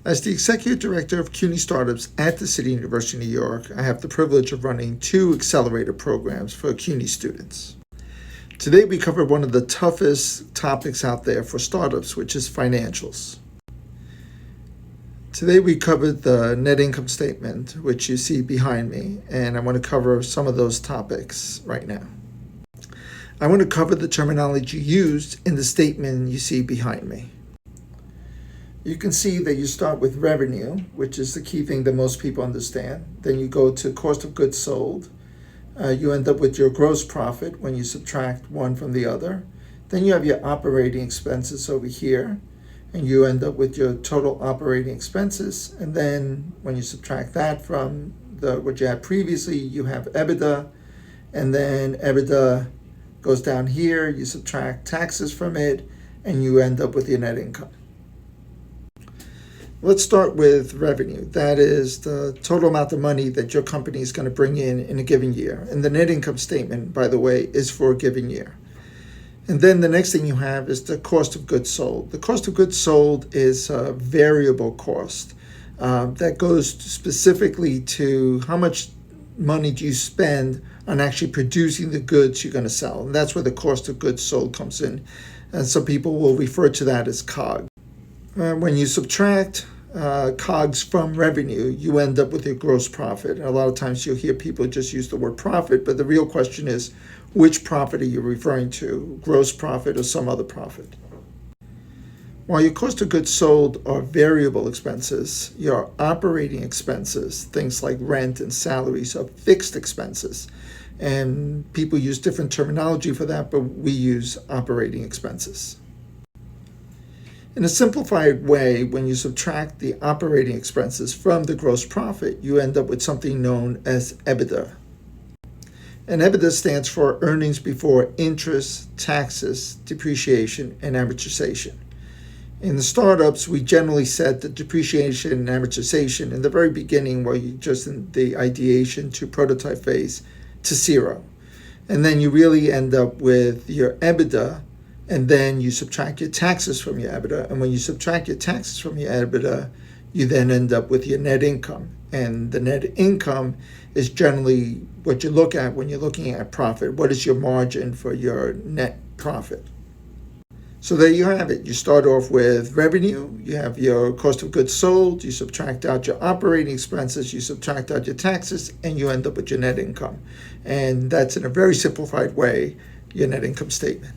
As the Executive Director of CUNY Startups at the City University of New York, I have the privilege of running 2 accelerator programs for CUNY students. Today we cover one of the toughest topics out there for startups, which is financials. Today we covered the net income statement, which you see behind me, and I want to cover some of those topics right now. I want to cover the terminology used in the statement you see behind me. You can see that you start with revenue, which is the key thing that most people understand. Then you go to cost of goods sold. You end up with your gross profit when you subtract one from the other. Then you have your operating expenses over here, and you end up with your total operating expenses. And then when you subtract that from what you had previously, you have EBITDA, and then EBITDA goes down here, you subtract taxes from it, and you end up with your net income. Let's start with revenue. That is the total amount of money that your company is going to bring in a given year. And the net income statement, by the way, is for a given year. And then the next thing you have is the cost of goods sold. The cost of goods sold is a variable cost that goes specifically to how much money do you spend on actually producing the goods you're going to sell. And that's where the cost of goods sold comes in. And some people will refer to that as COGS. When you subtract COGS from revenue, you end up with your gross profit. And a lot of times you'll hear people just use the word profit, but the real question is, which profit are you referring to, gross profit or some other profit? While your cost of goods sold are variable expenses, your operating expenses, things like rent and salaries, are fixed expenses. And people use different terminology for that, but we use operating expenses. In a simplified way, when you subtract the operating expenses from the gross profit, you end up with something known as EBITDA. And EBITDA stands for earnings before interest, taxes, depreciation, and amortization. In the startups, we generally set the depreciation and amortization in the very beginning, where you're just in the ideation to prototype phase, to 0. And then you really end up with your EBITDA, and then you subtract your taxes from your EBITDA. And when you subtract your taxes from your EBITDA, you then end up with your net income. And the net income is generally what you look at when you're looking at profit. What is your margin for your net profit? So there you have it. You start off with revenue, you have your cost of goods sold, you subtract out your operating expenses, you subtract out your taxes, and you end up with your net income. And that's, in a very simplified way, your net income statement.